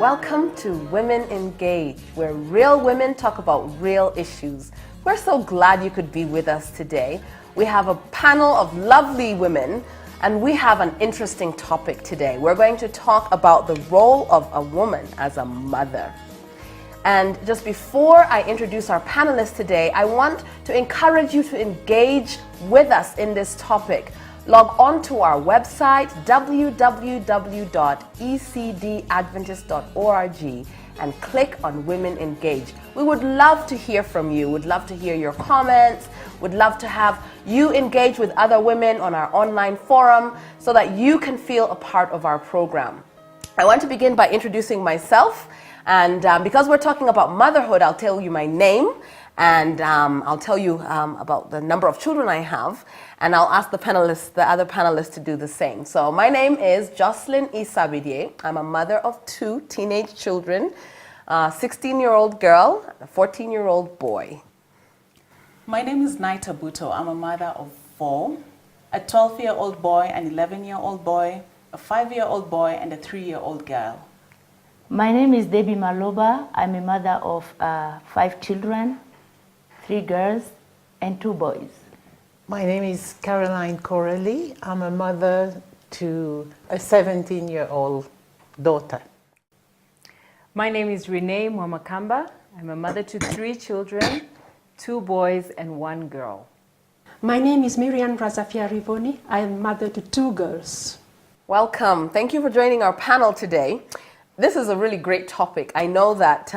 Welcome to Women Engage, where real women talk about real issues. We're so glad you could be with us today. We have a panel of lovely women, and we have an interesting topic today. We're going to talk about the role of a woman as a mother. And just before I introduce our panelists today, I want to encourage you to engage with us in this topic. Log on to our website, www.ecdadventist.org, and click on Women Engage. We would love to hear from you. Would love to hear your comments. Would love to have you engage with other women on our online forum so that you can feel a part of our program. I want to begin by introducing myself. And because we're talking about motherhood, I'll tell you my name, and I'll tell you about the number of children I have, and I'll ask the other panelists to do the same. So my name is Jocelyn Isabirye. I'm a mother of 2 teenage children, a 16-year-old girl, and a 14-year-old boy. My name is Naita Buto. I'm a mother of 4, a 12-year-old boy, an 11-year-old boy, a 5-year-old boy, and a 3-year-old girl. My name is Debbie Maloba. I'm a mother of 5 children, 3 girls and 2 boys. My name is Caroline Coralie. I'm a mother to a 17-year-old daughter. My name is Renee Mwamakamba. I'm a mother to 3 children, 2 boys and 1 girl. My name is Miriam Razafia Rivoni. I am mother to 2 girls. Welcome. Thank you for joining our panel today. This is a really great topic. I know that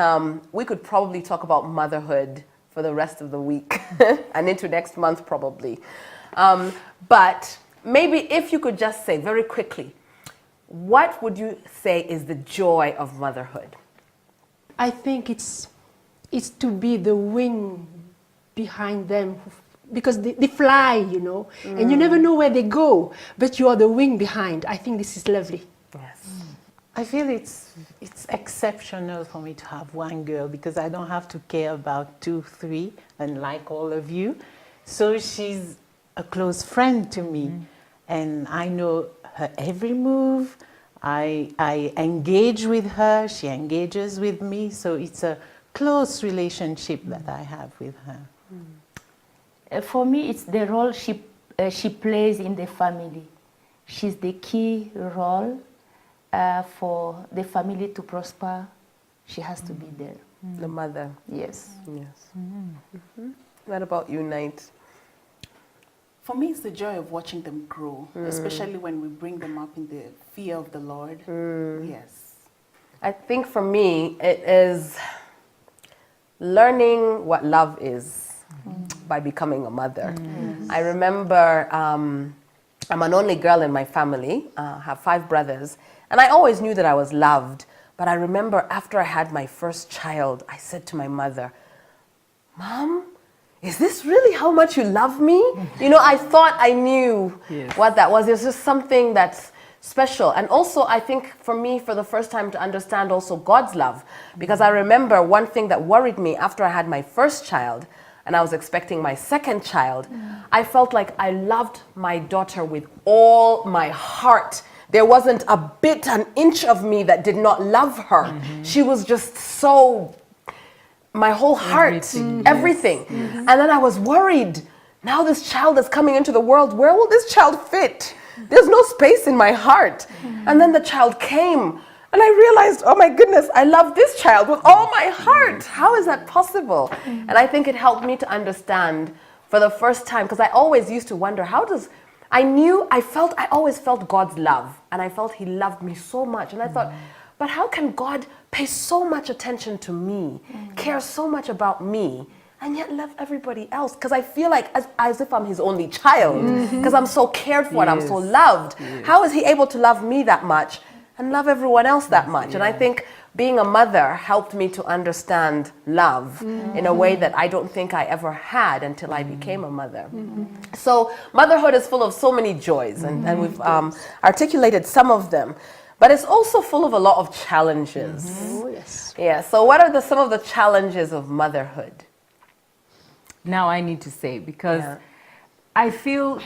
we could probably talk about motherhood for the rest of the week and into next month probably. But maybe if you could just say very quickly, what would you say is the joy of motherhood? I think it's to be the wing behind them, because they fly, you know, and you never know where they go, but you are the wing behind. I think this is lovely. Yes. I feel it's exceptional for me to have 1 girl because I don't have to care about 2, 3, unlike all of you. So she's a close friend to me, and I know her every move. I engage with her, she engages with me, so it's a close relationship that I have with her. For me, it's the role she plays in the family. She's the key role. For the family to prosper, she has to be there. The mother. Yes. Yes. What about you, Knight? For me, it's the joy of watching them grow, especially when we bring them up in the fear of the Lord. Yes. I think for me, it is learning what love is by becoming a mother. I remember I'm an only girl in my family. I have 5 brothers. And I always knew that I was loved. But I remember after I had my first child, I said to my mother, "Mom, is this really how much you love me?" You know, I thought I knew what that was. It's just something that's special. And also, I think for me, for the first time to understand also God's love. Because I remember one thing that worried me after I had my first child, and I was expecting my second child, I felt like I loved my daughter with all my heart. There wasn't an inch of me that did not love her. She was just so, my whole heart, everything. And then I was worried. Now this child is coming into the world. Where will this child fit? There's no space in my heart. And then the child came. And I realized, oh my goodness, I love this child with all my heart. How is that possible? And I think it helped me to understand for the first time, because I always used to wonder, I always felt God's love, and I felt He loved me so much. And I thought, but how can God pay so much attention to me, care so much about me, and yet love everybody else? Because I feel like as if I'm His only child, because I'm so cared for and I'm so loved. How is He able to love me that much and love everyone else that much? And I think being a mother helped me to understand love in a way that I don't think I ever had until I became a mother. So motherhood is full of so many joys, and we've articulated some of them, but it's also full of a lot of challenges. Oh, yes. Yeah, so what are some of the challenges of motherhood? Now I need to say, because I feel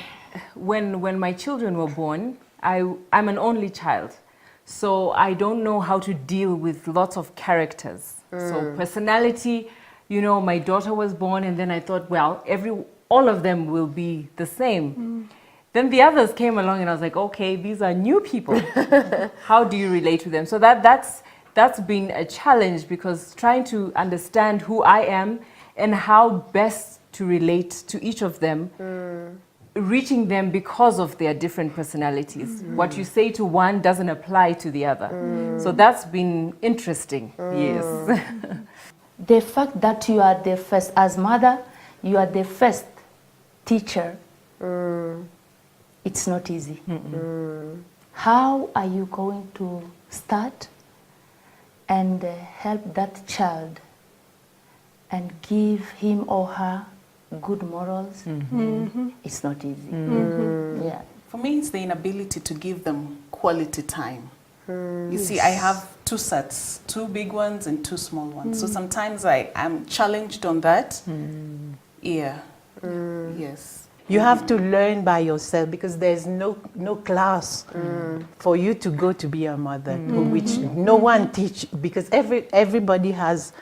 when my children were born, I'm an only child. So I don't know how to deal with lots of characters. So personality, you know, my daughter was born and then I thought, well, all of them will be the same. Then the others came along and I was like, okay, these are new people. How do you relate to them? So that's been a challenge, because trying to understand who I am and how best to relate to each of them, reaching them because of their different personalities. What you say to one doesn't apply to the other. So that's been interesting, yes. The fact that you are the first, as mother, you are the first teacher, it's not easy. How are you going to start and help that child and give him or her good morals? It's not easy. Yeah. For me, it's the inability to give them quality time. You see, I have 2 sets, 2 big ones and 2 small ones. So sometimes I'm challenged on that. Yeah. Yes. You have to learn by yourself, because there's no class for you to go to be a mother, which no one teach, because everybody has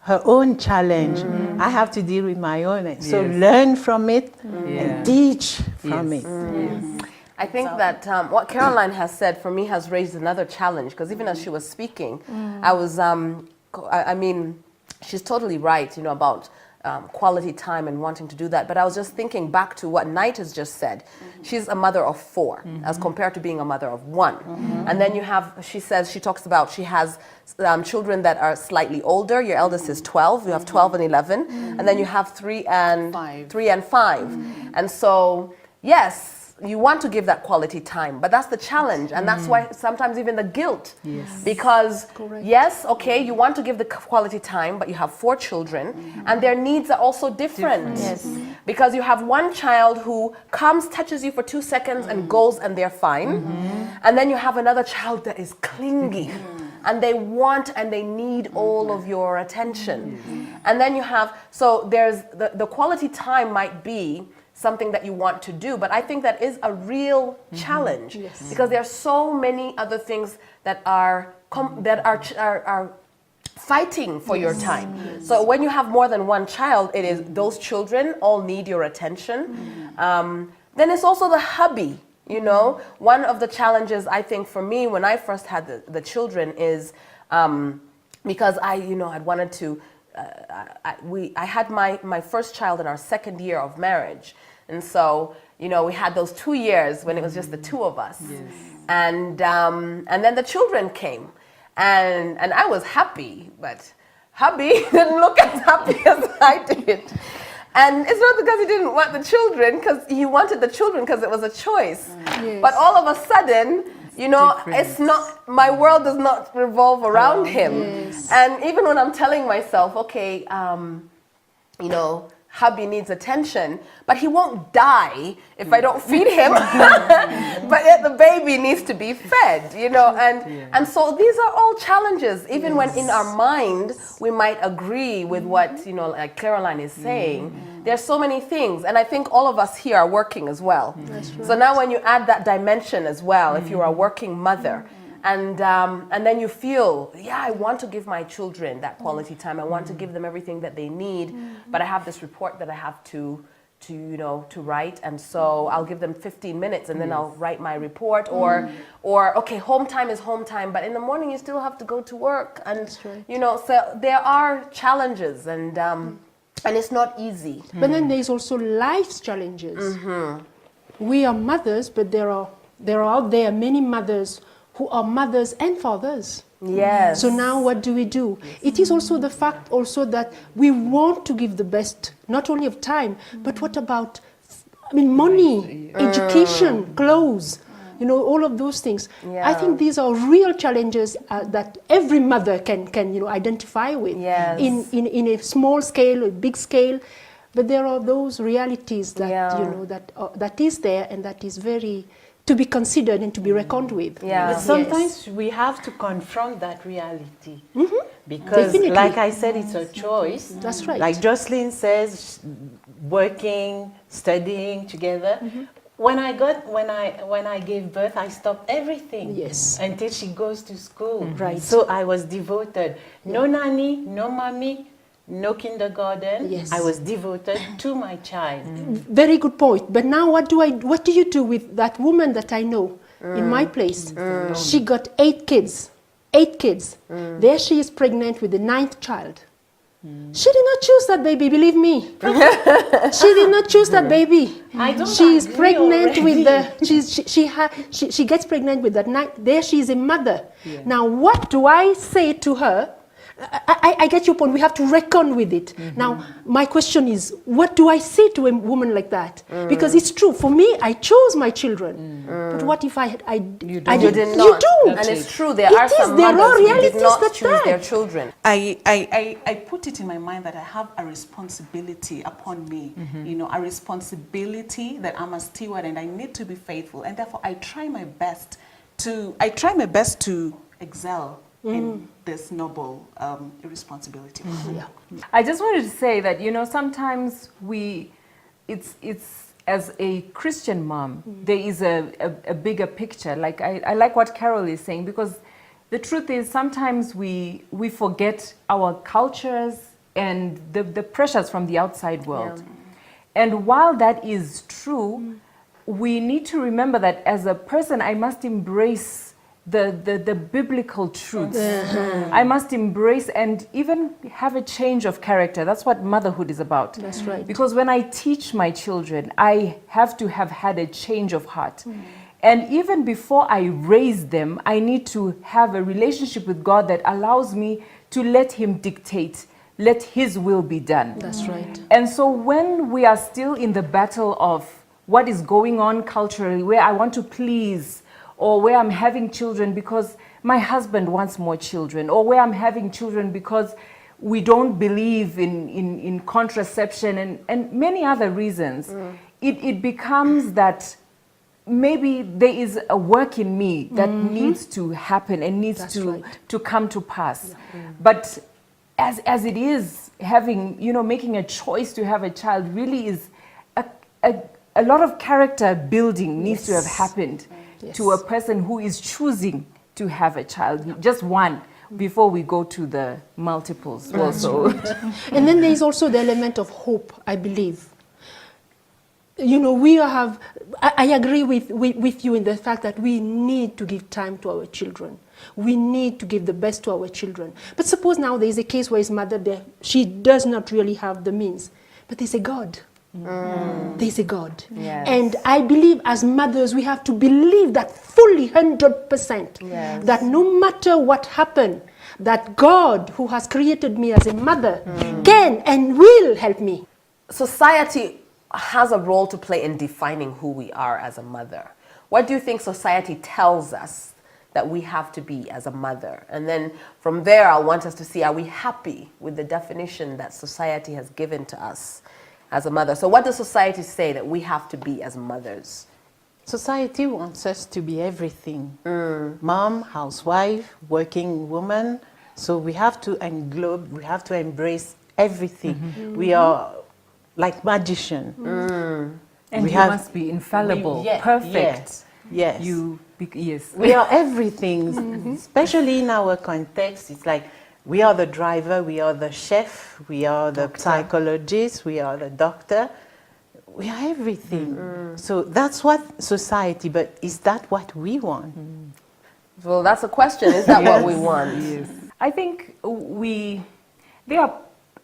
her own challenge. I have to deal with my own. So learn from it and teach from it. I think that what Caroline has said for me has raised another challenge, because even as she was speaking, I was, I mean, she's totally right, you know, about quality time and wanting to do that. But I was just thinking back to what Knight has just said. She's a mother of 4 as compared to being a mother of 1. And then you have, she talks about she has children that are slightly older. Your eldest is 12. You have 12 and 11. And then you have 3 and 5. And so, yes, you want to give that quality time, but that's the challenge, and that's why sometimes even the guilt. Because yes, okay, you want to give the quality time, but you have 4 children, and their needs are also different. Because you have one child who comes, touches you for 2 seconds, and goes, and they're fine, and then you have another child that is clingy, and they want and they need all of your attention, and then you have, so there's the quality time might be something that you want to do, but I think that is a real challenge, because there are so many other things that are fighting for your time. So when you have more than one child, it is those children all need your attention. Then it's also the hubby. You know, one of the challenges I think for me when I first had the children is because I'd wanted to. I had my first child in our 2nd year of marriage, and so we had those 2 years when it was just the 2 of us, and then the children came, and I was happy, but hubby didn't look as happy as I did, and it's not because he didn't want the children, because he wanted the children because it was a choice, but all of a sudden. It's not, my world does not revolve around him. And even when I'm telling myself, okay, hubby needs attention, but he won't die if I don't feed him. But yet the baby needs to be fed, and so these are all challenges, even when in our mind we might agree with what, like Caroline is saying. There's so many things, and I think all of us here are working as well. So now when you add that dimension as well, if you're a working mother, and then you feel, I want to give my children that quality time. I want to give them everything that they need, but I have this report that I have to write, and so I'll give them 15 minutes, and then I'll write my report. Or okay, home time is home time, but in the morning you still have to go to work, and so there are challenges, and it's not easy. But then there's also life's challenges. We are mothers, but there are out there many mothers who are mothers and fathers. Yes. So now what do we do? It is also the fact also that we want to give the best, not only of time, but what about, money, education, clothes, all of those things. I think these are real challenges that every mother can identify with in a small scale or big scale. But there are those realities that that is there, and that is very to be considered and to be reckoned with. But sometimes we have to confront that reality, because Definitely. like I said, it's a choice. That's right. Like Jocelyn says, working, studying together. When I gave birth, I stopped everything. Yes. Until she goes to school. Right. So I was devoted. No nanny, no mommy, no kindergarten. Yes. I was devoted to my child. Very good point. But now what do you do with that woman that I know in my place? She got 8 kids. 8 kids. There she is pregnant with the 9th child. She did not choose that baby, believe me. She did not choose that baby. I don't She is agree pregnant with already. she gets pregnant with that 9th. There she is a mother. Now what do I say to her? I get your point. We have to reckon with it. Now, my question is, what do I say to a woman like that? Because it's true. For me, I chose my children. But what if I You did did You not. do. And it's true, there It are is, some there are mothers who did realities not that's choose there. their children. I put it in my mind that I have a responsibility upon me, you know, a responsibility that I'm a steward and I need to be faithful, and therefore I try my best to excel in this noble responsibility. I just wanted to say that, you know, sometimes it's as a Christian mom, there is a bigger picture. Like I like what Carol is saying, because the truth is sometimes we forget our cultures and the pressures from the outside world. And while that is true, we need to remember that as a person, I must embrace the biblical truths. I must embrace and even have a change of character. That's what motherhood is about. That's right. Because when I teach my children, I have to have had a change of heart. And even before I raise them, I need to have a relationship with God that allows me to let Him dictate, let His will be done. That's right. And so when we are still in the battle of what is going on culturally, where I want to please, or where I'm having children because my husband wants more children, or where I'm having children because we don't believe in contraception and many other reasons, it becomes that maybe there is a work in me that needs to happen and needs to come to pass. But as it is, having, you know, making a choice to have a child really is a lot of character building needs to have happened to a person who is choosing to have a child, just one, before we go to the multiples also. And then there is also the element of hope, I believe. You know, we have, I agree with you in the fact that we need to give time to our children. We need to give the best to our children. But suppose now there is a case where his mother, she does not really have the means, but there's a God. There's a God. Yes. And I believe as mothers, we have to believe that fully, 100%, that no matter what happened, that God, who has created me as a mother, can and will help me. Society has a role to play in defining who we are as a mother. What do you think society tells us that we have to be as a mother? And then from there, I want us to see, are we happy with the definition that society has given to us as a mother? So what does society say that we have to be as mothers? Society wants us to be everything. Mom, housewife, working woman. So we have to englobe, we have to embrace everything. We are like magician. And you must be infallible, perfect. Yes. Yes. We are everything, especially in our context. It's like we are the driver, we are the chef, we are the psychologist, we are the doctor. We are everything. So that's what society, but is that what we want? Well, that's a question. Is that what we want? Yes. I think there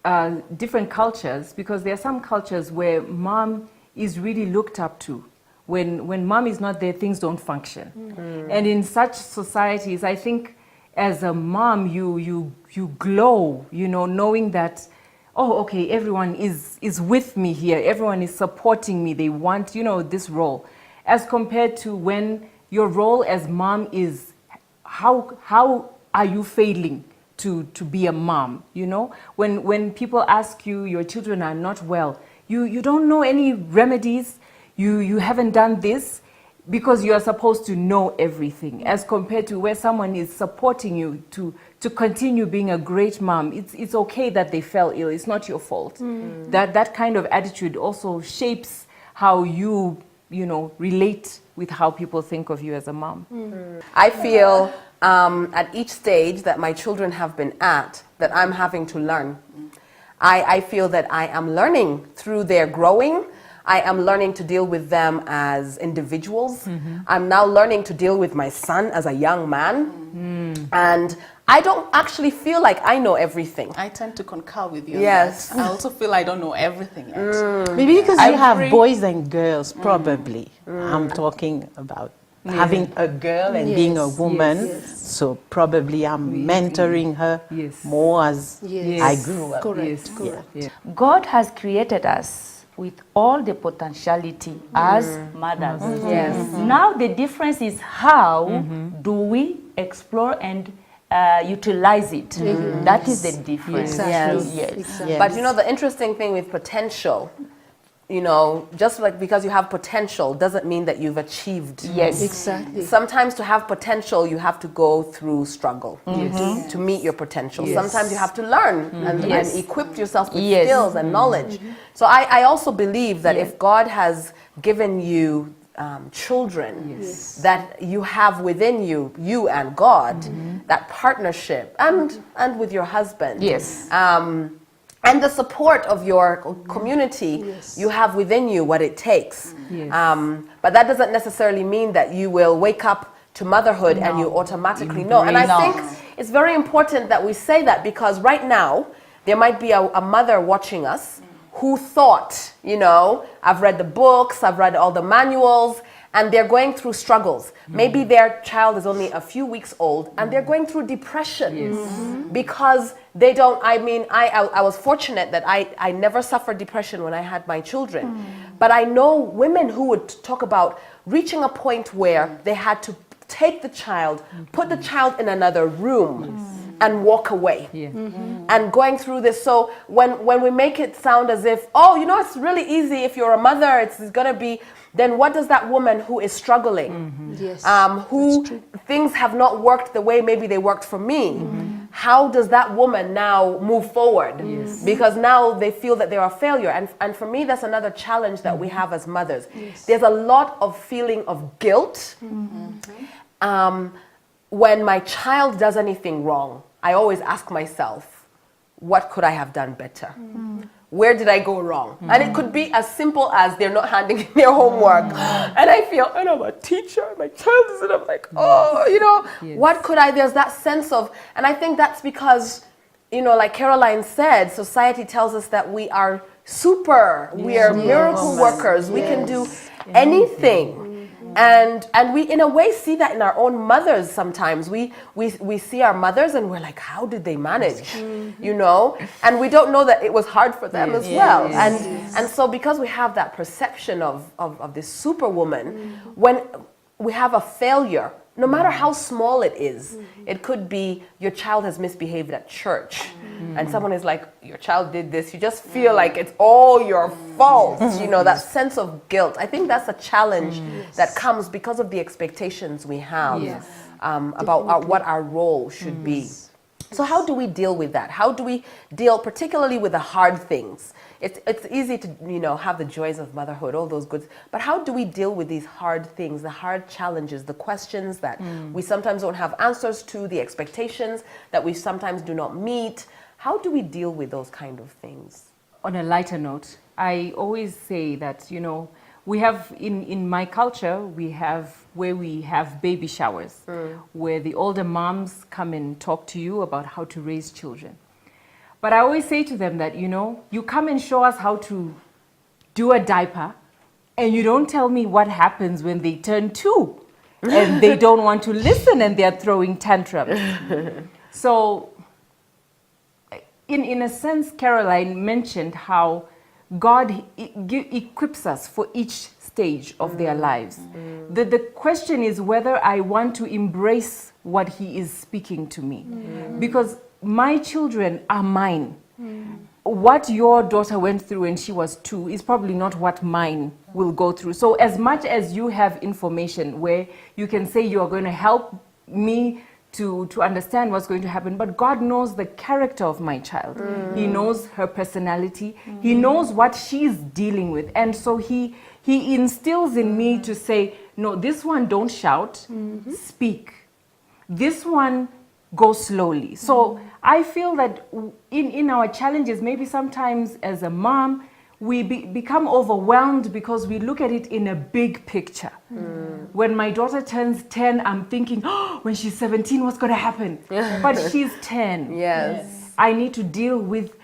are different cultures, because there are some cultures where mom is really looked up to. When mom is not there, things don't function. And in such societies, I think as a mom, you glow, you know, knowing that, oh, okay, everyone is with me here. Everyone is supporting me. They want, you know, this role. As compared to when your role as mom is, how are you failing to be a mom, you know? When people ask you, your children are not well, you don't know any remedies, you haven't done this, because you are supposed to know everything, as compared to where someone is supporting you to continue being a great mom. It's okay that they fell ill. It's not your fault. That kind of attitude also shapes how you relate with how people think of you as a mom? I feel at each stage that my children have been at, that I'm having to learn. I feel that I am learning through their growing. I am learning to deal with them as individuals. I'm now learning to deal with my son as a young man. And I don't actually feel like I know everything. I tend to concur with you. Yes. On that. I also feel I don't know everything yet. Maybe because I you have agree. boys and girls, probably. I'm talking about having a girl and being a woman. So probably I'm mentoring her more as I grew up. Correct, correct. Yeah. God has created us with all the potentiality as mothers. Yes. Now the difference is how do we explore and utilize it. That is the difference. Exactly. Yes. Exactly. But the interesting thing with potential, just like because you have potential doesn't mean that you've achieved. Yes. Exactly. Sometimes to have potential, you have to go through struggle to meet your potential. Sometimes you have to learn and equip yourself with skills and knowledge. So I also believe that if God has given you children that you have within you, you and God, that partnership, and with your husband. Yes. And the support of your community, you have within you what it takes. But that doesn't necessarily mean that you will wake up to motherhood and you automatically know. And I think it's very important that we say that, because right now there might be a mother watching us who thought, I've read the books, I've read all the manuals, and they're going through struggles. Maybe their child is only a few weeks old and they're going through depression because they don't, I was fortunate that I never suffered depression when I had my children. But I know women who would talk about reaching a point where they had to take the child, put the child in another room and walk away. And going through this. So when we make it sound as if, it's really easy if you're a mother, it's going to be, then what does that woman who is struggling, who things have not worked the way maybe they worked for me, how does that woman now move forward? Because now they feel that they're a failure. And for me, that's another challenge that we have as mothers. There's a lot of feeling of guilt. When my child does anything wrong, I always ask myself, what could I have done better? Where did I go wrong? And it could be as simple as they're not handing in their homework. And I feel, and I'm a teacher, my child is, and I'm like, what could I, there's that sense of, and I think that's because, like Caroline said, society tells us that we are we are miracle workers, we can do anything. And we, in a way, see that in our own mothers sometimes. We see our mothers and we're like, how did they manage? And we don't know that it was hard for them as well. And so because we have that perception of this superwoman, when we have a failure, no matter how small it is, it could be your child has misbehaved at church. And someone is like, your child did this. You just feel like it's all your fault. That sense of guilt. I think that's a challenge that comes because of the expectations we have about what our role should be. So how do we deal with that? How do we deal particularly with the hard things? It's easy to, have the joys of motherhood, all those goods. But how do we deal with these hard things, the hard challenges, the questions that we sometimes don't have answers to, the expectations that we sometimes do not meet? How do we deal with those kind of things? On a lighter note, I always say that, we have, in my culture, we have baby showers, where the older moms come and talk to you about how to raise children. But I always say to them that, you come and show us how to do a diaper, and you don't tell me what happens when they turn 2 and they don't want to listen and they're throwing tantrums. So, in a sense, Caroline mentioned how God equips us for each stage of their lives. The question is whether I want to embrace what He is speaking to me. Because my children are mine. What your daughter went through when she was 2 is probably not what mine will go through. So as much as you have information where you can say you are going to help me to understand what's going to happen. But God knows the character of my child. He knows her personality. He knows what she's dealing with. And so he instills in me to say, no, this one don't shout, speak. This one, go slowly. So I feel that in our challenges, maybe sometimes as a mom, we become overwhelmed because we look at it in a big picture. When my daughter turns 10, I'm thinking, oh, when she's 17, what's going to happen? But she's 10. Yes. I need to deal with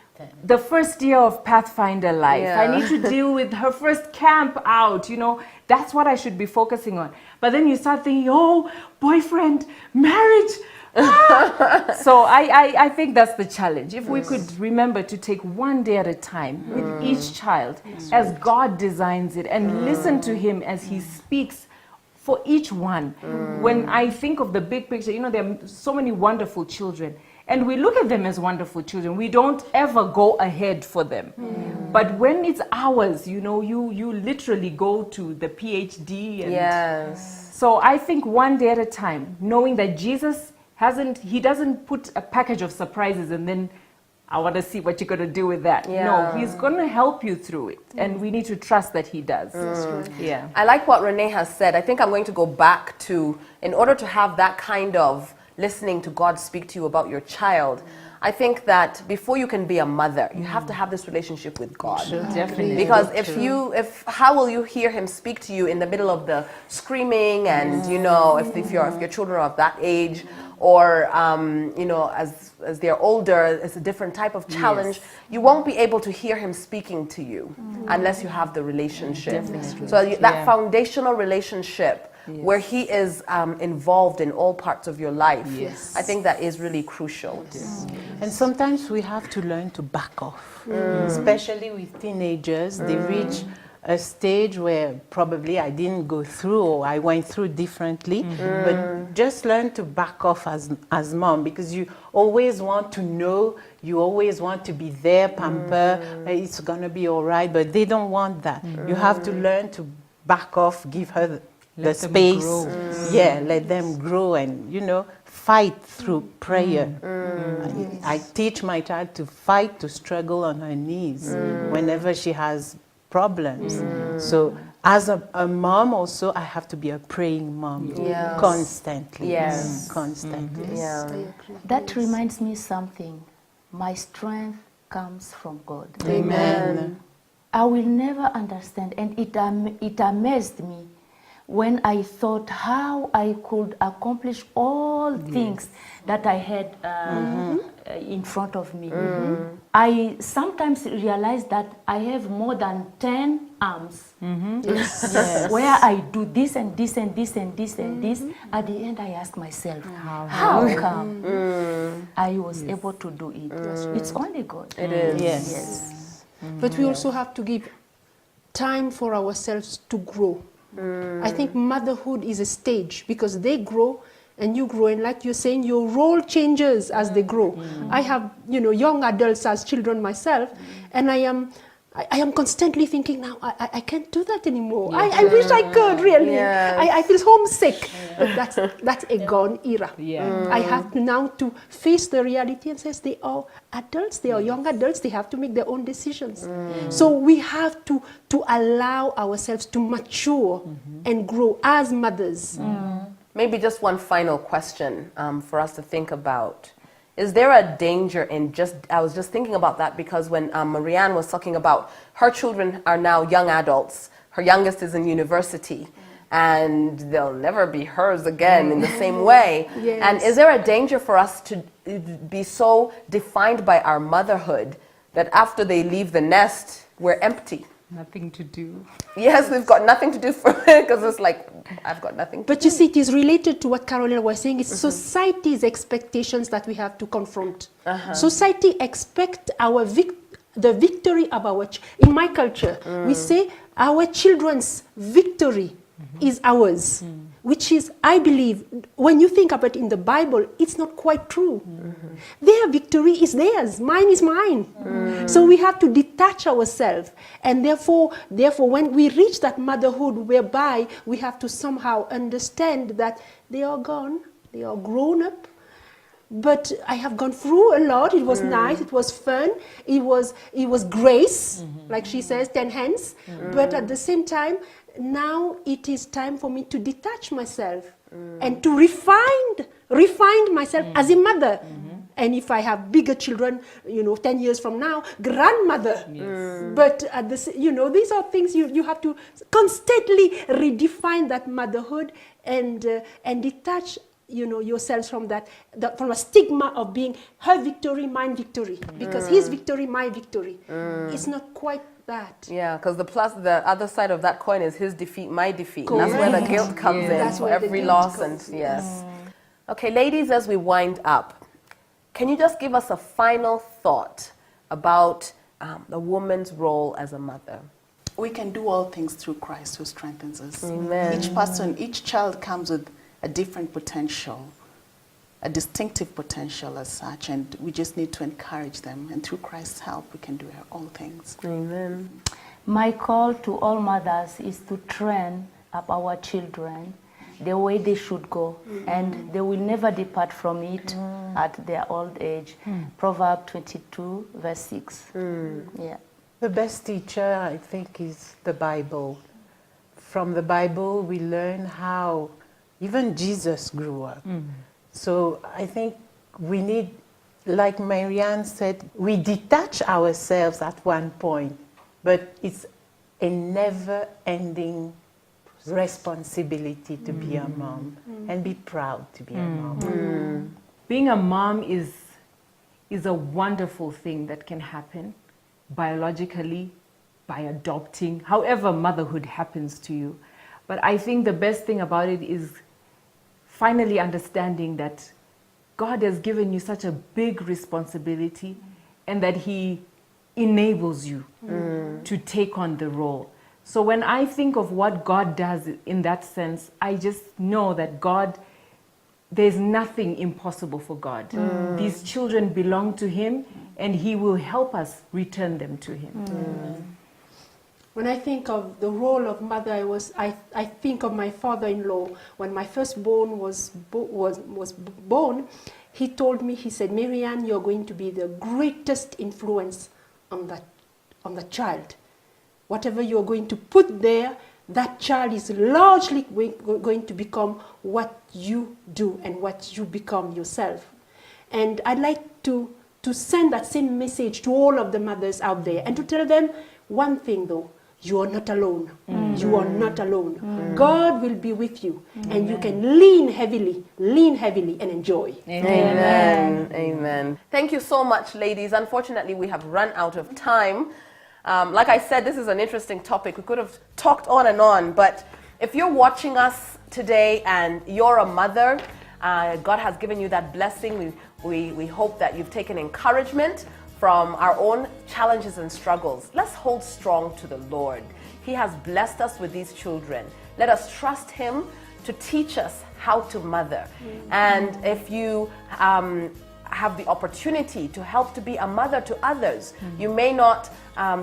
the first year of Pathfinder life. Yeah. I need to deal with her first camp out, you know. That's what I should be focusing on. But then you start thinking, oh, boyfriend, marriage. So I think that's the challenge. If we could remember to take one day at a time with each child as God designs it and listen to him as he speaks for each one. When I think of the big picture, you know, there are so many wonderful children and we look at them as wonderful children. We don't ever go ahead for them. But when it's ours, you know, you literally go to the PhD. And Yes. so I think one day at a time, knowing that Jesus he doesn't put a package of surprises and then I want to see what you're going to do with that. Yeah. No, he's going to help you through it. And we need to trust that he does. Yeah. I like what Renee has said. I think I'm going to go back to, in order to have that kind of listening to God speak to you about your child, I think that before you can be a mother, you have to have this relationship with God. Definitely. Because how will you hear him speak to you in the middle of the screaming and, you know, if your children are of that age, or, you know, as they're older, it's a different type of challenge. You won't be able to hear him speaking to you unless you have the relationship. So that foundational relationship where he is involved in all parts of your life, I think that is really crucial. And sometimes we have to learn to back off, especially with teenagers. They reach a stage where probably I didn't go through or I went through differently, but just learn to back off as mom, because you always want to know, you always want to be there, pamper, it's gonna be all right, but they don't want that. You have to learn to back off, give her the space, let them grow and, you know, fight through prayer. I teach my child to fight, to struggle on her knees whenever she has problems. So as a mom also, I have to be a praying mom constantly. Yes. Constantly. That reminds me something. My strength comes from God. Amen. I will never understand, and it amazed me when I thought how I could accomplish all things that I had in front of me. I sometimes realize that I have more than 10 arms where I do this and this and this and this and this. At the end, I ask myself, how come I was able to do it? It's only God. It is. Yes. But we also have to give time for ourselves to grow. I think motherhood is a stage because they grow and you grow, and like you're saying, your role changes as they grow. I have, you know, young adults as children myself, and I am constantly thinking now, I can't do that anymore. I wish I could, really. Yes. I feel homesick. But that's a gone era. I have now to face the reality and say they are adults, they are young adults, they have to make their own decisions. So we have to allow ourselves to mature and grow as mothers. Maybe just one final question for us to think about. Is there a danger in I was just thinking about that because when Marianne was talking about her children are now young adults, her youngest is in university, and they'll never be hers again in the same way. And is there a danger for us to be so defined by our motherhood that after they leave the nest, we're empty? Nothing to do. Yes, we've got nothing to do for it because it's like, I've got nothing to do. But you see, it is related to what Carolina was saying. It's society's expectations that we have to confront. Society expects the victory of our in my culture, we say our children's victory is ours, which is, I believe, when you think about it in the Bible, it's not quite true. Their victory is theirs, mine is mine. So we have to detach ourselves, and therefore, when we reach that motherhood whereby we have to somehow understand that they are gone, they are grown up, but I have gone through a lot. It was nice, it was fun, it was grace, like she says, 10 hands. But at the same time, now it is time for me to detach myself and to refine myself as a mother. And if I have bigger children, 10 years from now, grandmother. But at the, these are things you have to constantly redefine that motherhood and detach yourselves from from a stigma of being her victory, mine victory, because his victory, my victory. It's not quite that. Yeah, because the other side of that coin is his defeat, my defeat. And that's where the guilt comes in That's for where the every guilt loss. comes, And yes. Okay, ladies, as we wind up, can you just give us a final thought about the woman's role as a mother? We can do all things through Christ who strengthens us. Amen. Each person, each child comes with a different potential, a distinctive potential as such, and we just need to encourage them. And through Christ's help, we can do all things. Amen. My call to all mothers is to train up our children the way they should go, and they will never depart from it at their old age. Proverbs 22, verse 6. Yeah. The best teacher, I think, is the Bible. From the Bible, we learn how even Jesus grew up. So I think we need, like Marianne said, we detach ourselves at one point, but it's a never-ending responsibility to be a mom and be proud to be a mom. Being a mom is a wonderful thing that can happen biologically, by adopting, however motherhood happens to you. But I think the best thing about it is finally understanding that God has given you such a big responsibility and that He enables you to take on the role. So when I think of what God does in that sense, I just know that God, there's nothing impossible for God. These children belong to Him, and He will help us return them to Him. When I think of the role of mother, I think of my father-in-law. When my firstborn was born, he told me, he said, "Marianne, you're going to be the greatest influence on that child. Whatever you're going to put there, that child is largely going to become what you do and what you become yourself." And I'd like to send that same message to all of the mothers out there and to tell them one thing though: you are not alone. You are not alone. God will be with you, and you can lean heavily and enjoy. Amen. Amen. Thank you so much, ladies. Unfortunately, we have run out of time. Like I said, this is an interesting topic. We could have talked on and on, but if you're watching us today and you're a mother, God has given you that blessing. We hope that you've taken encouragement from our own challenges and struggles. Let's hold strong to the Lord. He has blessed us with these children. Let us trust Him to teach us how to mother. And if you have the opportunity to help to be a mother to others, you may not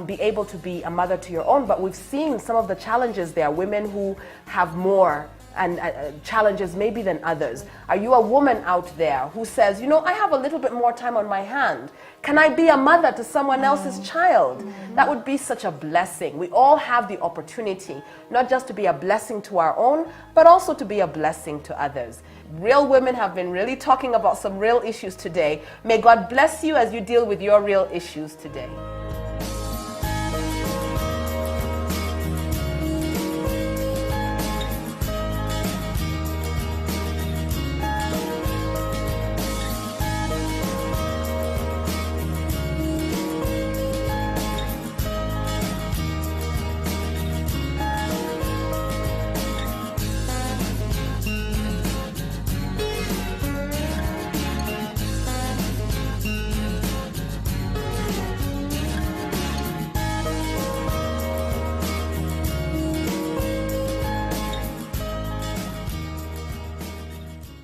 be able to be a mother to your own, but we've seen some of the challenges there. Women who have more and challenges maybe than others. Are you a woman out there who says, I have a little bit more time on my hand. Can I be a mother to someone else's child? That would be such a blessing. We all have the opportunity, not just to be a blessing to our own, but also to be a blessing to others. Real women have been really talking about some real issues today. May God bless you as you deal with your real issues today.